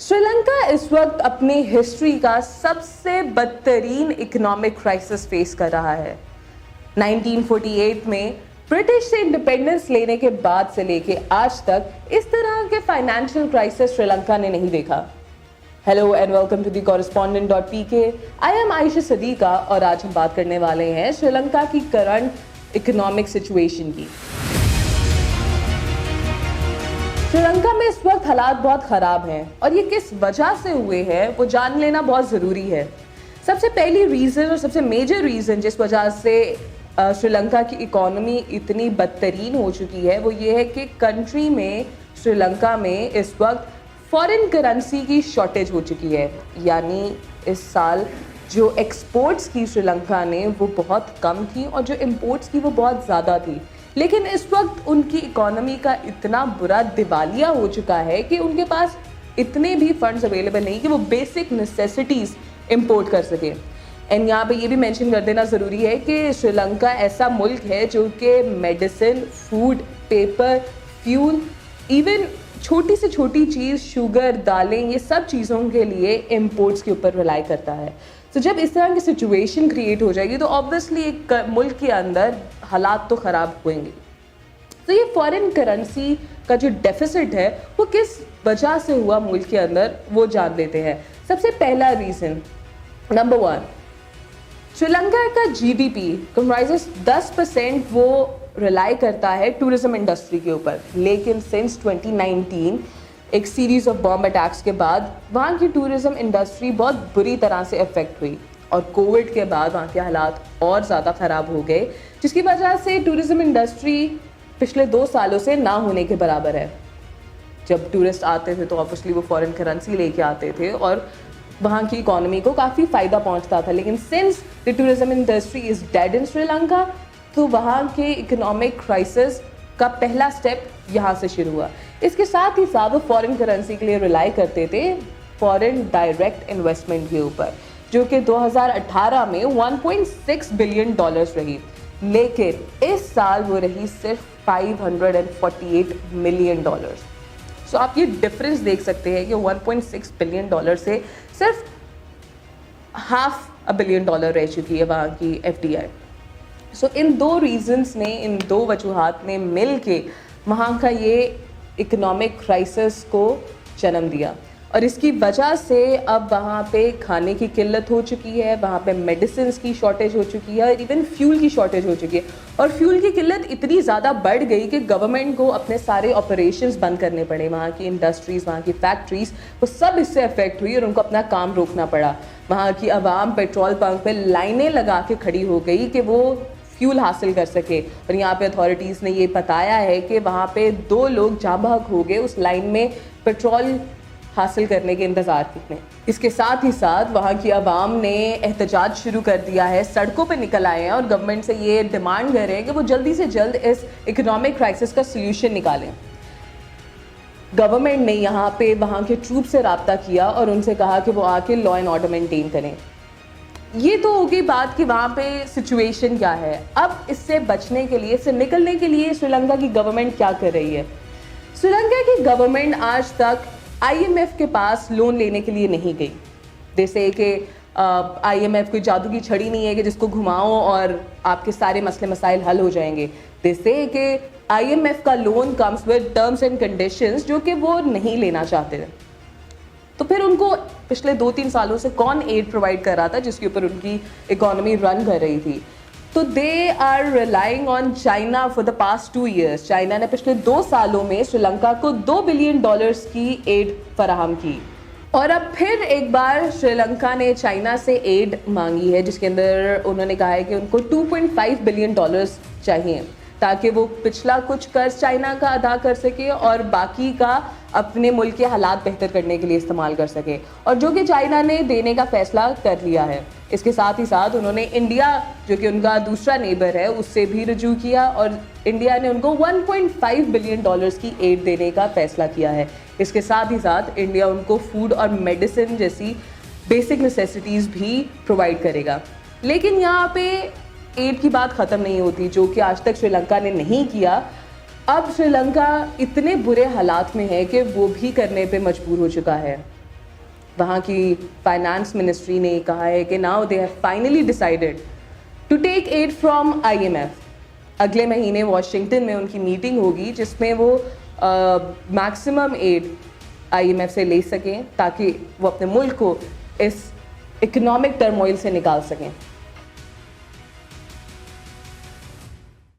श्रीलंका इस वक्त अपनी हिस्ट्री का सबसे बदतरीन इकोनॉमिक क्राइसिस फेस कर रहा है। 1948 में ब्रिटिश से इंडिपेंडेंस लेने के बाद से लेके आज तक इस तरह के फाइनेंशियल क्राइसिस श्रीलंका ने नहीं देखा। Hello and welcome to the correspondent.pk। I am Ayesha Sadiqa और आज हम बात करने वाले हैं श्रीलंका की करंट इकोनॉमिक सिचुएशन की। श्रीलंका में इस वक्त हालात बहुत ख़राब हैं और ये किस वजह से हुए हैं वो जान लेना बहुत ज़रूरी है। सबसे पहली रीज़न और सबसे मेजर रीज़न जिस वजह से श्रीलंका की इकोनॉमी इतनी बदतरीन हो चुकी है वो ये है कि कंट्री में श्रीलंका में इस वक्त फॉरेन करेंसी की शॉर्टेज हो चुकी है। यानी इस साल जो एक्सपोर्ट्स की श्रीलंका ने वो बहुत कम थी और जो इंपोर्ट्स की वो बहुत ज़्यादा थी। लेकिन इस वक्त उनकी इकोनॉमी का इतना बुरा दिवालिया हो चुका है कि उनके पास इतने भी फंड्स अवेलेबल नहीं कि वो बेसिक नेसेसिटीज़ इंपोर्ट कर सके। एंड यहाँ पे ये भी मेंशन कर देना ज़रूरी है कि श्रीलंका ऐसा मुल्क है जो कि medicine, food, paper, fuel, even छोटी से छोटी चीज़ शुगर, दालें, ये सब चीज़ों के लिए इंपोर्ट्स के ऊपर रिलाई करता है। तो जब इस तरह की सिचुएशन क्रिएट हो जाएगी तो ऑब्वियसली एक मुल्क के अंदर हालात तो ख़राब होंगे। तो ये फॉरेन करेंसी का जो डेफिसिट है वो किस वजह से हुआ मुल्क के अंदर वो जान लेते हैं। सबसे पहला रीज़न, नंबर 1, श्रीलंका का जीडीपी कंप्राइजेस 10% वो रिलाई करता है टूरिज्म इंडस्ट्री के ऊपर। लेकिन सिंस 2019 एक सीरीज ऑफ बॉम्ब अटैक्स के बाद वहाँ की टूरिज्म इंडस्ट्री बहुत बुरी तरह से अफेक्ट हुई और कोविड के बाद वहाँ के हालात और ज़्यादा ख़राब हो गए, जिसकी वजह से टूरिज्म इंडस्ट्री पिछले 2 सालों से ना होने के बराबर है। जब टूरिस्ट आते थे तो ऑब्वियसली वो फॉरेन करेंसी लेके आते थे और वहाँ की इकोनॉमी को काफ़ी फ़ायदा पहुँचता था। लेकिन since the tourism industry is dead in Sri Lanka तो वहाँ के इकोनॉमिक क्राइसिस का पहला स्टेप यहाँ से शुरू हुआ। इसके साथ ही साथ वो फॉरेन करेंसी के लिए रिलाई करते थे फॉरेन डायरेक्ट इन्वेस्टमेंट के ऊपर, जो कि 2018 में 1.6 बिलियन डॉलर्स रही। लेकिन इस साल वो रही सिर्फ 548 मिलियन डॉलर्स। सो आप ये डिफरेंस देख सकते हैं कि 1.6 बिलियन डॉलर से सिर्फ $500 million रह चुकी है वहाँ की FDI। सो इन 2 रीजंस ने, इन 2 वजूहात ने मिल के वहाँ का ये इकोनॉमिक क्राइसिस को जन्म दिया और इसकी वजह से अब वहाँ पे खाने की किल्लत हो चुकी है, वहाँ पे मेडिसिन की शॉर्टेज हो चुकी है और इवन फ्यूल की शॉर्टेज हो चुकी है। और फ्यूल की किल्लत इतनी ज़्यादा बढ़ गई कि गवर्नमेंट को अपने सारे ऑपरेशंस बंद करने पड़े। वहाँ की इंडस्ट्रीज़, वहाँ की फैक्ट्रीज़, वो सब इससे अफेक्ट हुई और उनको अपना काम रोकना पड़ा। वहाँ की आवाम पेट्रोल पंप पर लाइनें लगा के खड़ी हो गई कि वो फ्यूल हासिल कर सके। और यहाँ पे अथॉरिटीज़ ने ये बताया है कि वहाँ पे 2 लोग जाँ बहक हो गए उस लाइन में पेट्रोल हासिल करने के इंतज़ार में। इसके साथ ही साथ वहाँ की आवाम ने एहतजाज शुरू कर दिया है, सड़कों पे निकल आए हैं और गवर्नमेंट से ये डिमांड कर रहे हैं कि वो जल्दी से जल्द इस इकोनॉमिक क्राइसिस का सोल्यूशन निकालें। गवर्नमेंट ने यहाँ पे वहाँ के ट्रूप से रब्ता किया और उनसे कहा कि वो आके लॉ एंड ऑर्डर मेंटेन करें। ये तो हो गई बात कि वहाँ पे सिचुएशन क्या है। अब इससे बचने के लिए, इससे निकलने के लिए श्रीलंका की गवर्नमेंट क्या कर रही है। श्रीलंका की गवर्नमेंट आज तक IMF के पास लोन लेने के लिए नहीं गई। जैसे कि IMF कोई जादू की छड़ी नहीं है कि जिसको घुमाओ और आपके सारे मसले मसाइल हल हो जाएंगे। जैसे कि IMF का loan comes with terms and conditions जो कि वो नहीं लेना चाहते थे। तो फिर उनको पिछले 2-3 सालों से कौन एड प्रोवाइड कर रहा था जिसके ऊपर उनकी इकोनॉमी रन कर रही थी। तो they are relying on China for the past 2 years। China ने पिछले 2 सालों में श्रीलंका को $2 बिलियन की एड फराहम की और अब फिर एक बार श्रीलंका ने चाइना से एड मांगी है जिसके अंदर उन्होंने कहा है कि उनको $2.5 बिलियन चाहिए ताकि वो पिछला कुछ कर्ज चाइना का अदा कर सके और बाकी का अपने मुल्क के हालात बेहतर करने के लिए इस्तेमाल कर सके, और जो कि चाइना ने देने का फैसला कर लिया है। इसके साथ ही साथ उन्होंने इंडिया, जो कि उनका दूसरा नेबर है, उससे भी रजू किया और इंडिया ने उनको $1.5 बिलियन की एड देने का फैसला किया है। इसके साथ ही साथ इंडिया उनको फूड और मेडिसिन जैसी बेसिक नेसेसिटीज़ भी प्रोवाइड करेगा। लेकिन यहाँ पे एड की बात ख़त्म नहीं होती, जो कि आज तक श्रीलंका ने नहीं किया। अब श्रीलंका इतने बुरे हालात में है कि वो भी करने पे मजबूर हो चुका है। वहाँ की फाइनेंस मिनिस्ट्री ने कहा है कि now they have finally decided to take aid from IMF। अगले महीने वॉशिंगटन में उनकी मीटिंग होगी जिसमें वो मैक्सिमम एड IMF से ले सकें ताकि वो अपने मुल्क को इस इकोनॉमिक टर्मोइल से निकाल सकें।